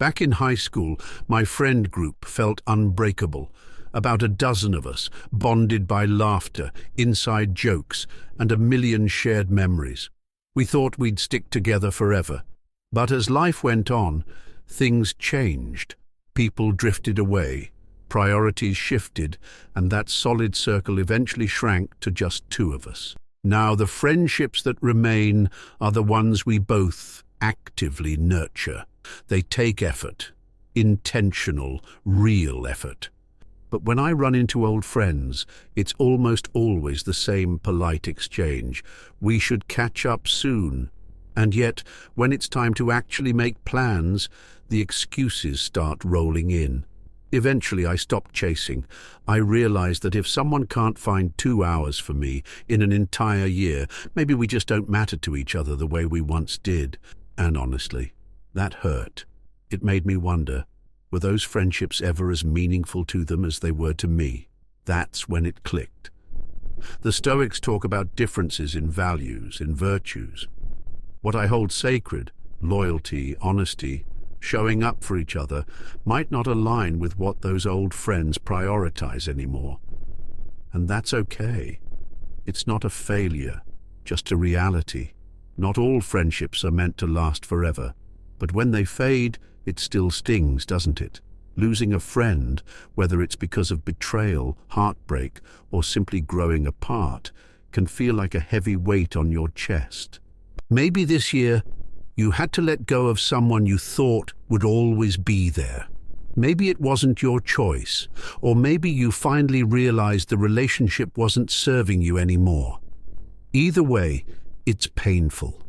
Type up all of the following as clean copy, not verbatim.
Back in high school, my friend group felt unbreakable. About a dozen of us, bonded by laughter, inside jokes, and a million shared memories. We thought we'd stick together forever. But as life went on, things changed. People drifted away, priorities shifted, and that solid circle eventually shrank to just two of us. Now the friendships that remain are the ones we both actively nurture. They take effort, intentional, real effort. But when I run into old friends, it's almost always the same polite exchange. We should catch up soon. And yet, when it's time to actually make plans, the excuses start rolling in. Eventually, I stopped chasing. I realized that if someone can't find 2 hours for me in an entire year, maybe we just don't matter to each other the way we once did. And honestly, that hurt. It made me wonder, were those friendships ever as meaningful to them as they were to me? That's when it clicked. The Stoics talk about differences in values, in virtues. What I hold sacred, loyalty, honesty, showing up for each other, might not align with what those old friends prioritize anymore. And that's okay. It's not a failure, just a reality. Not all friendships are meant to last forever, but when they fade, it still stings, doesn't it? Losing a friend, whether it's because of betrayal, heartbreak, or simply growing apart, can feel like a heavy weight on your chest. Maybe this year, you had to let go of someone you thought would always be there. Maybe it wasn't your choice, or maybe you finally realized the relationship wasn't serving you anymore. Either way, it's painful.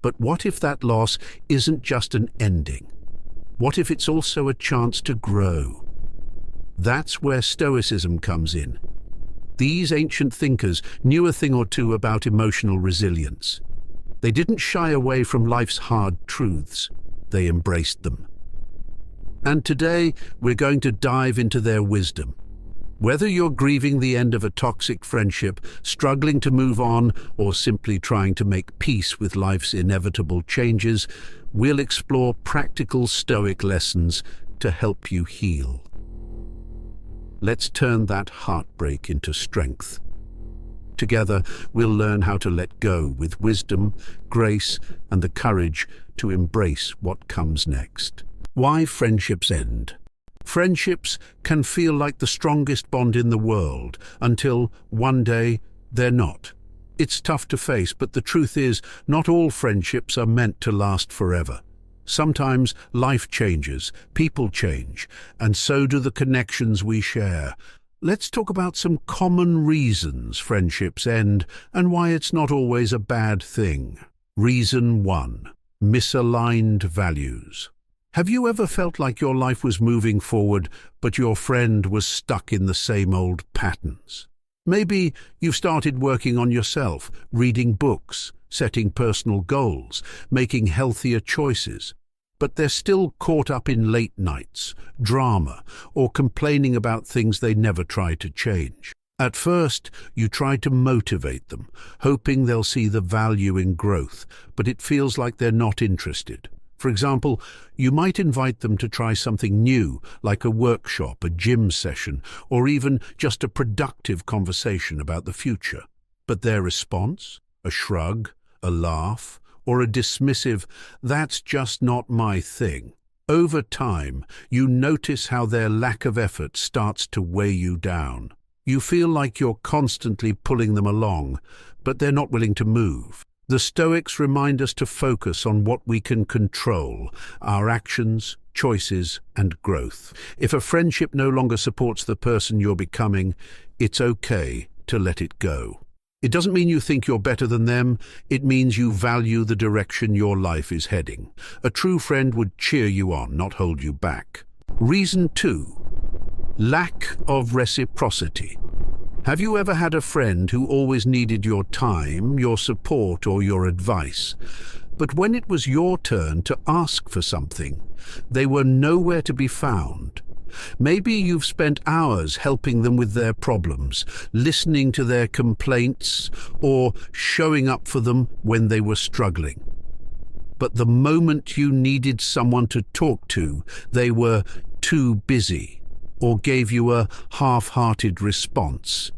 But what if that loss isn't just an ending? What if it's also a chance to grow? That's where Stoicism comes in. These ancient thinkers knew a thing or two about emotional resilience. They didn't shy away from life's hard truths. They embraced them. And today, we're going to dive into their wisdom. Whether you're grieving the end of a toxic friendship, struggling to move on, or simply trying to make peace with life's inevitable changes, we'll explore practical Stoic lessons to help you heal. Let's turn that heartbreak into strength. Together, we'll learn how to let go with wisdom, grace, and the courage to embrace what comes next. Why friendships end? Friendships can feel like the strongest bond in the world until one day they're not. It's tough to face, but the truth is, not all friendships are meant to last forever. Sometimes life changes, people change, and so do the connections we share. Let's talk about some common reasons friendships end and why it's not always a bad thing. Reason 1: misaligned values. Have you ever felt like your life was moving forward, but your friend was stuck in the same old patterns? Maybe you've started working on yourself, reading books, setting personal goals, making healthier choices, but they're still caught up in late nights, drama, or complaining about things they never try to change. At first, you try to motivate them, hoping they'll see the value in growth, but it feels like they're not interested. For example, you might invite them to try something new, like a workshop, a gym session, or even just a productive conversation about the future. But their response? A shrug, a laugh, or a dismissive, "That's just not my thing." Over time, you notice how their lack of effort starts to weigh you down. You feel like you're constantly pulling them along, but they're not willing to move. The Stoics remind us to focus on what we can control, our actions, choices, and growth. If a friendship no longer supports the person you're becoming, it's okay to let it go. It doesn't mean you think you're better than them, it means you value the direction your life is heading. A true friend would cheer you on, not hold you back. Reason 2: lack of reciprocity. Have you ever had a friend who always needed your time, your support, or your advice? But when it was your turn to ask for something, they were nowhere to be found. Maybe you've spent hours helping them with their problems, listening to their complaints, or showing up for them when they were struggling. but the moment you needed someone to talk to, they were too busy or gave you a half-hearted response.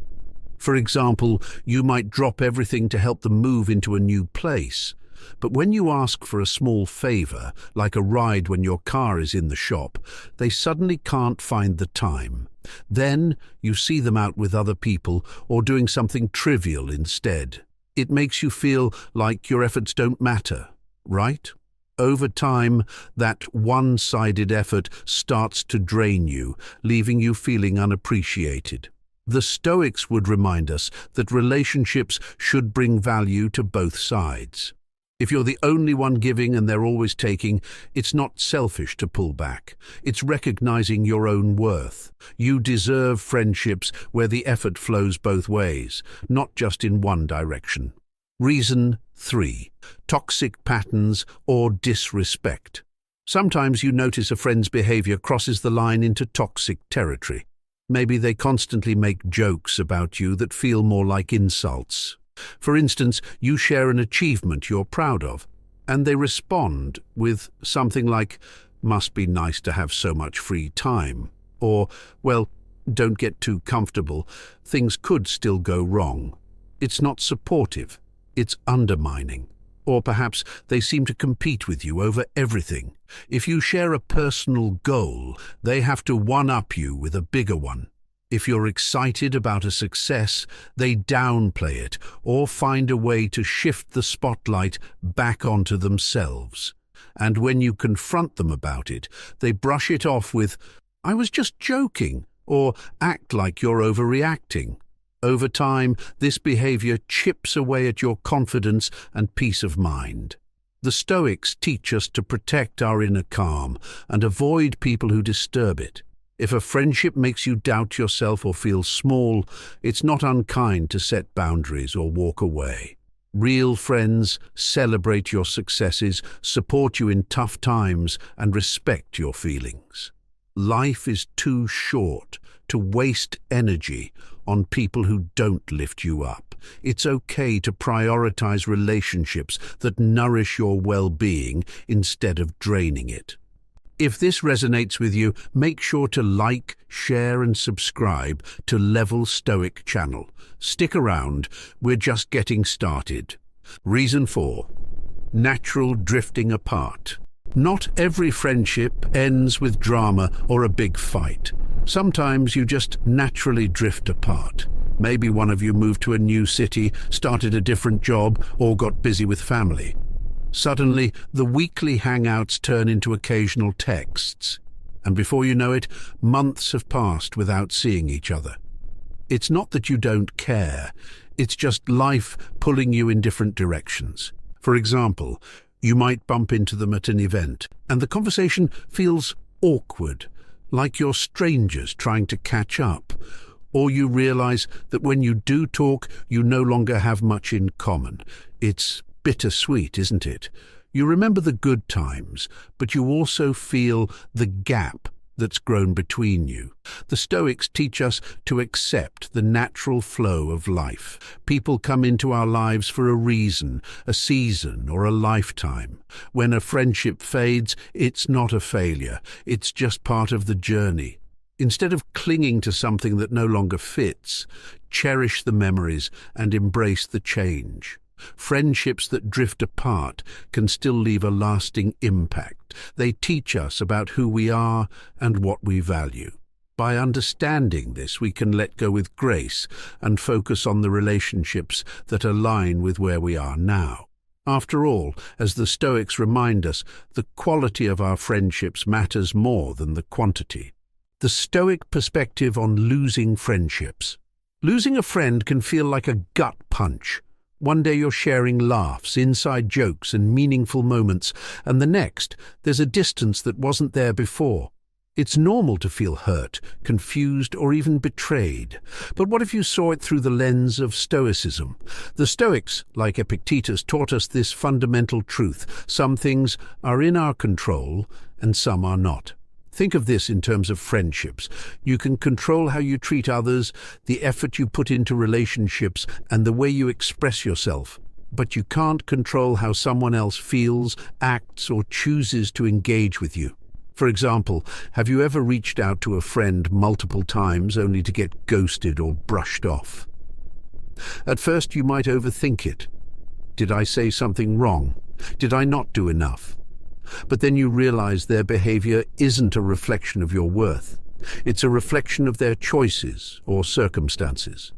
For example, you might drop everything to help them move into a new place, but when you ask for a small favor, like a ride when your car is in the shop, they suddenly can't find the time. Then you see them out with other people or doing something trivial instead. It makes you feel like your efforts don't matter, right? Over time, that one-sided effort starts to drain you, leaving you feeling unappreciated. The Stoics would remind us that relationships should bring value to both sides. If you're the only one giving and they're always taking, it's not selfish to pull back. It's recognizing your own worth. You deserve friendships where the effort flows both ways, not just in one direction. Reason 3. Toxic patterns or disrespect. Sometimes you notice a friend's behavior crosses the line into toxic territory. Maybe they constantly make jokes about you that feel more like insults. For instance, you share an achievement you're proud of, and they respond with something like, "Must be nice to have so much free time," or, "Well, don't get too comfortable, things could still go wrong." It's not supportive, it's undermining. Or perhaps they seem to compete with you over everything. If you share a personal goal, they have to one-up you with a bigger one. If you're excited about a success, they downplay it or find a way to shift the spotlight back onto themselves. And when you confront them about it, they brush it off with, "I was just joking," or act like you're overreacting. Over time, this behavior chips away at your confidence and peace of mind. The Stoics teach us to protect our inner calm and avoid people who disturb it. If a friendship makes you doubt yourself or feel small, it's not unkind to set boundaries or walk away. Real friends celebrate your successes, support you in tough times, and respect your feelings. Life is too short to waste energy on people who don't lift you up. It's okay to prioritize relationships that nourish your well-being instead of draining it. If this resonates with you, make sure to like, share and subscribe to Level Stoic channel. Stick around, we're just getting started. Reason 4. Natural drifting apart. Not every friendship ends with drama or a big fight. Sometimes you just naturally drift apart. Maybe one of you moved to a new city, started a different job, or got busy with family. Suddenly, the weekly hangouts turn into occasional texts, and before you know it, months have passed without seeing each other. It's not that you don't care, it's just life pulling you in different directions. For example, you might bump into them at an event, and the conversation feels awkward, like you're strangers trying to catch up. Or you realize that when you do talk, you no longer have much in common. It's bittersweet, isn't it? You remember the good times, but you also feel the gap that's grown between you. The Stoics teach us to accept the natural flow of life. People come into our lives for a reason, a season, or a lifetime. When a friendship fades, it's not a failure. It's just part of the journey. Instead of clinging to something that no longer fits, cherish the memories and embrace the change. Friendships that drift apart can still leave a lasting impact. They teach us about who we are and what we value. By understanding this, we can let go with grace and focus on the relationships that align with where we are now. After all, as the Stoics remind us, the quality of our friendships matters more than the quantity. The Stoic perspective on losing friendships. Losing a friend can feel like a gut punch. One day you're sharing laughs, inside jokes and meaningful moments, and the next, there's a distance that wasn't there before. It's normal to feel hurt, confused, or even betrayed. But what if you saw it through the lens of Stoicism? The Stoics, like Epictetus, taught us this fundamental truth. Some things are in our control, and some are not. Think of this in terms of friendships. You can control how you treat others, the effort you put into relationships, and the way you express yourself. but you can't control how someone else feels, acts, or chooses to engage with you. For example, have you ever reached out to a friend multiple times only to get ghosted or brushed off? At first you might overthink it. Did I say something wrong? Did I not do enough? But then you realize their behavior isn't a reflection of your worth. It's a reflection of their choices or circumstances.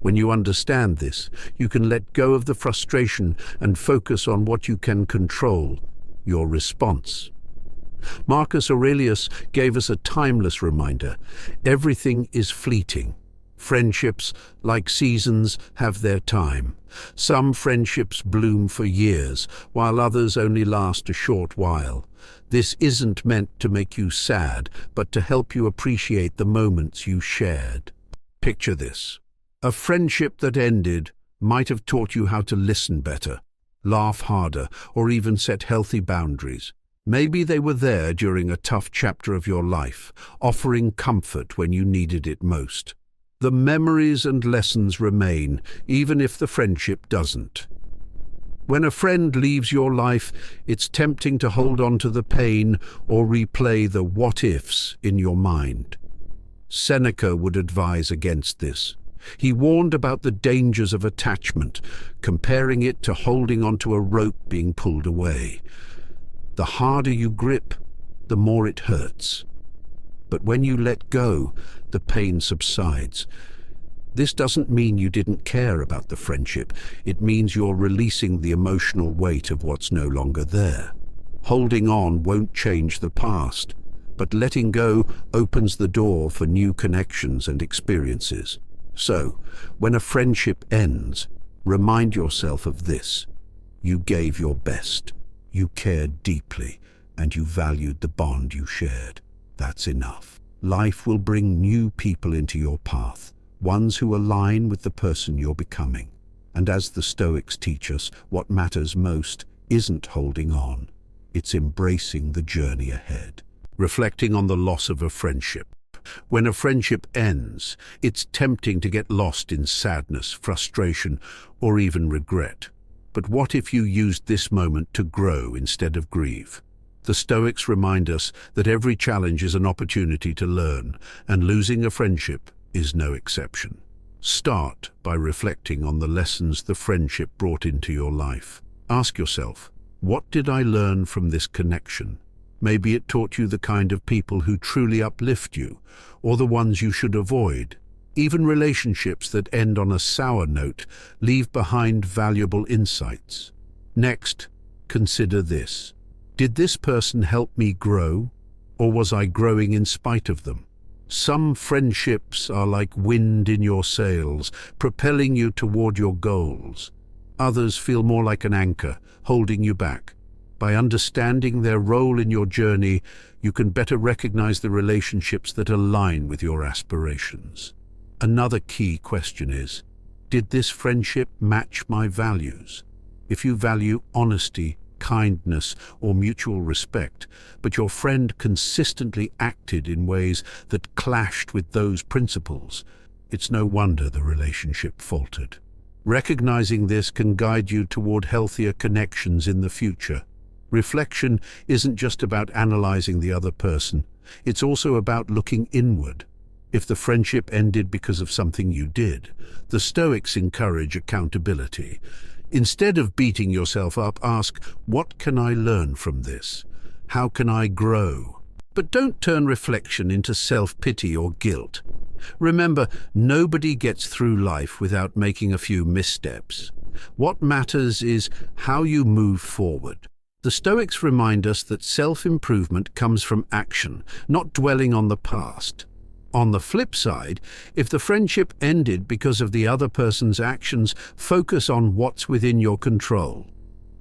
When you understand this, you can let go of the frustration and focus on what you can control, your response. Marcus Aurelius gave us a timeless reminder. Everything is fleeting. Friendships, like seasons, have their time. Some friendships bloom for years, while others only last a short while. This isn't meant to make you sad, but to help you appreciate the moments you shared. Picture this. A friendship that ended might have taught you how to listen better, laugh harder, or even set healthy boundaries. Maybe they were there during a tough chapter of your life, offering comfort when you needed it most. The memories and lessons remain, even if the friendship doesn't. When a friend leaves your life, it's tempting to hold on to the pain or replay the what-ifs in your mind. Seneca would advise against this. He warned about the dangers of attachment, comparing it to holding onto a rope being pulled away. The harder you grip, the more it hurts. But when you let go, the pain subsides. This doesn't mean you didn't care about the friendship. It means you're releasing the emotional weight of what's no longer there. Holding on won't change the past, but letting go opens the door for new connections and experiences. So, when a friendship ends, remind yourself of this. You gave your best, you cared deeply, and you valued the bond you shared. That's enough. Life will bring new people into your path, ones who align with the person you're becoming. And as the Stoics teach us, what matters most isn't holding on, it's embracing the journey ahead. Reflecting on the loss of a friendship. When a friendship ends, it's tempting to get lost in sadness, frustration, or even regret. But what if you used this moment to grow instead of grieve? The Stoics remind us that every challenge is an opportunity to learn, and losing a friendship is no exception. Start by reflecting on the lessons the friendship brought into your life. Ask yourself, what did I learn from this connection? Maybe it taught you the kind of people who truly uplift you, or the ones you should avoid. Even relationships that end on a sour note leave behind valuable insights. Next, consider this. Did this person help me grow, or was I growing in spite of them? Some friendships are like wind in your sails, propelling you toward your goals. Others feel more like an anchor, holding you back. By understanding their role in your journey, you can better recognize the relationships that align with your aspirations. Another key question is, did this friendship match my values? If you value honesty, kindness, or mutual respect, but your friend consistently acted in ways that clashed with those principles, it's no wonder the relationship faltered. Recognizing this can guide you toward healthier connections in the future. Reflection isn't just about analyzing the other person, it's also about looking inward. If the friendship ended because of something you did, the Stoics encourage accountability. Instead of beating yourself up, ask, what can I learn from this? How can I grow? But don't turn reflection into self-pity or guilt. Remember, nobody gets through life without making a few missteps. What matters is how you move forward. The Stoics remind us that self-improvement comes from action, not dwelling on the past. On the flip side, if the friendship ended because of the other person's actions, focus on what's within your control.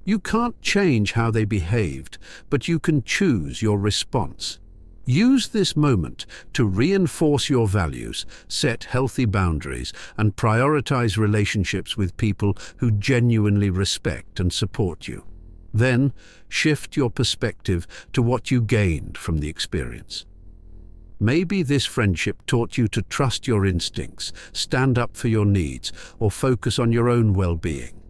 You can't change how they behaved, but you can choose your response. Use this moment to reinforce your values, set healthy boundaries, and prioritize relationships with people who genuinely respect and support you. Then, shift your perspective to what you gained from the experience. Maybe this friendship taught you to trust your instincts, stand up for your needs, or focus on your own well-being.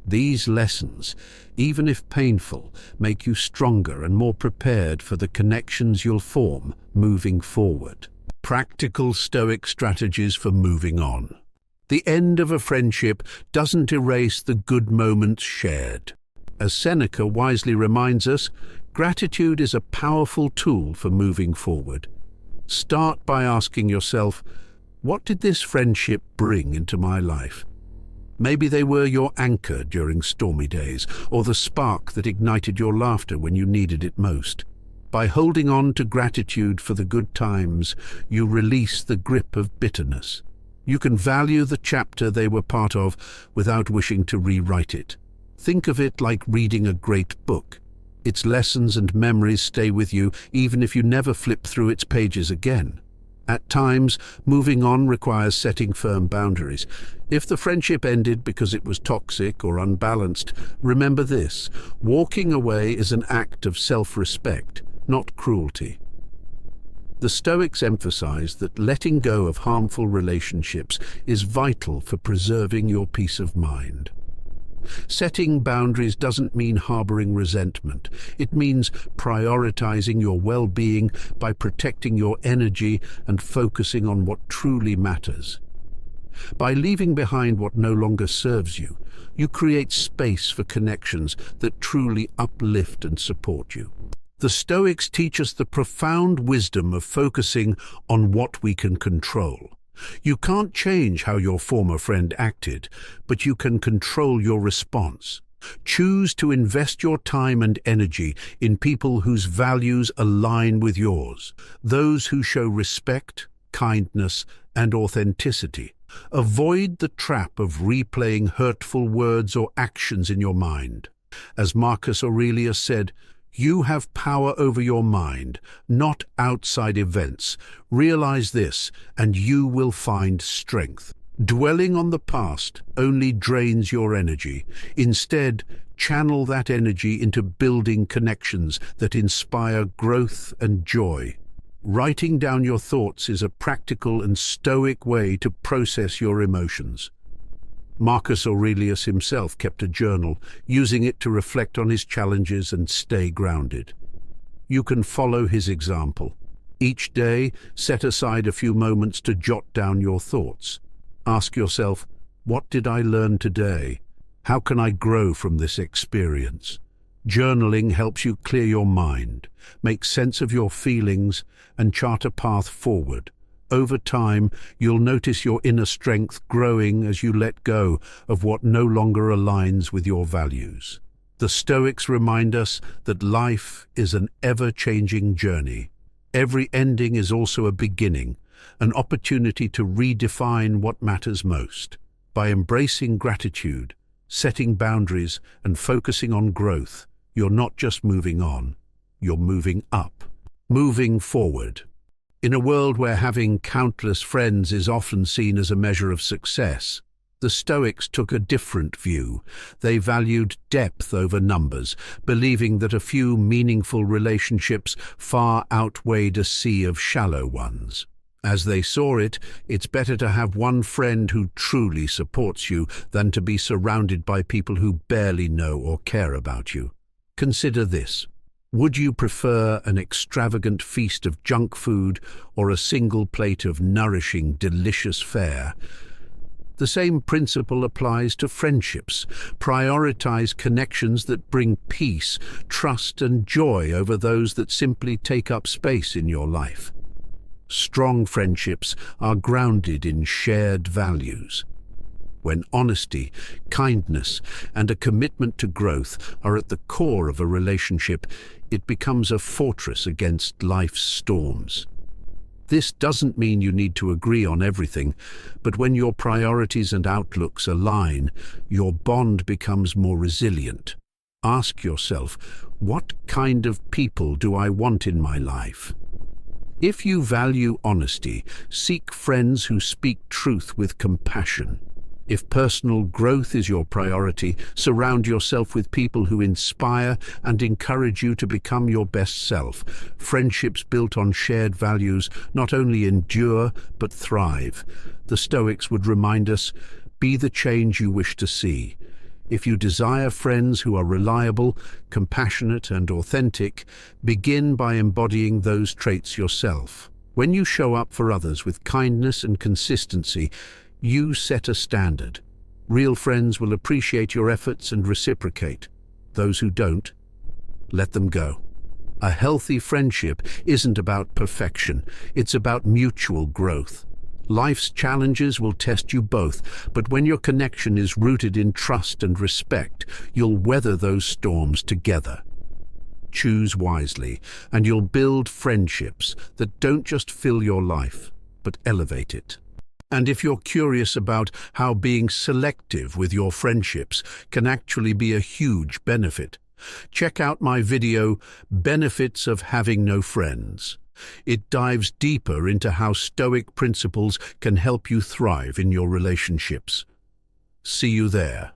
These lessons, even if painful, make you stronger and more prepared for the connections you'll form moving forward. Practical Stoic strategies for moving on. The end of a friendship doesn't erase the good moments shared. As Seneca wisely reminds us, gratitude is a powerful tool for moving forward. Start by asking yourself, what did this friendship bring into my life? Maybe they were your anchor during stormy days, or the spark that ignited your laughter when you needed it most. By holding on to gratitude for the good times, you release the grip of bitterness. You can value the chapter they were part of without wishing to rewrite it. Think of it like reading a great book. Its lessons and memories stay with you even if you never flip through its pages again. At times, moving on requires setting firm boundaries. If the friendship ended because it was toxic or unbalanced, remember this: walking away is an act of self-respect, not cruelty. The Stoics emphasize that letting go of harmful relationships is vital for preserving your peace of mind. Setting boundaries doesn't mean harboring resentment. It means prioritizing your well-being by protecting your energy and focusing on what truly matters. By leaving behind what no longer serves you, you create space for connections that truly uplift and support you. The Stoics teach us the profound wisdom of focusing on what we can control. You can't change how your former friend acted, but you can control your response. Choose to invest your time and energy in people whose values align with yours, those who show respect, kindness, and authenticity. Avoid the trap of replaying hurtful words or actions in your mind. As Marcus Aurelius said, you have power over your mind, not outside events. Realize this, and you will find strength. Dwelling on the past only drains your energy. Instead, channel that energy into building connections that inspire growth and joy. Writing down your thoughts is a practical and stoic way to process your emotions. Marcus Aurelius himself kept a journal, using it to reflect on his challenges and stay grounded. You can follow his example. Each day, set aside a few moments to jot down your thoughts. Ask yourself, what did I learn today? How can I grow from this experience? Journaling helps you clear your mind, make sense of your feelings, and chart a path forward. Over time, you'll notice your inner strength growing as you let go of what no longer aligns with your values. The Stoics remind us that life is an ever-changing journey. Every ending is also a beginning, an opportunity to redefine what matters most. By embracing gratitude, setting boundaries, and focusing on growth, you're not just moving on, you're moving up, moving forward. In a world where having countless friends is often seen as a measure of success, the Stoics took a different view. They valued depth over numbers, believing that a few meaningful relationships far outweighed a sea of shallow ones. As they saw it, it's better to have one friend who truly supports you than to be surrounded by people who barely know or care about you. Consider this. Would you prefer an extravagant feast of junk food or a single plate of nourishing, delicious fare? The same principle applies to friendships. Prioritize connections that bring peace, trust, and joy over those that simply take up space in your life. Strong friendships are grounded in shared values. When honesty, kindness, and a commitment to growth are at the core of a relationship, it becomes a fortress against life's storms. This doesn't mean you need to agree on everything, but when your priorities and outlooks align, your bond becomes more resilient. Ask yourself, what kind of people do I want in my life? If you value honesty, seek friends who speak truth with compassion. If personal growth is your priority, surround yourself with people who inspire and encourage you to become your best self. Friendships built on shared values not only endure, but thrive. The Stoics would remind us, be the change you wish to see. If you desire friends who are reliable, compassionate, and authentic, begin by embodying those traits yourself. When you show up for others with kindness and consistency, you set a standard. Real friends will appreciate your efforts and reciprocate. Those who don't, let them go. A healthy friendship isn't about perfection, it's about mutual growth. Life's challenges will test you both, but when your connection is rooted in trust and respect, you'll weather those storms together. Choose wisely, and you'll build friendships that don't just fill your life, but elevate it. And if you're curious about how being selective with your friendships can actually be a huge benefit, check out my video, Benefits of Having No Friends. It dives deeper into how Stoic principles can help you thrive in your relationships. See you there.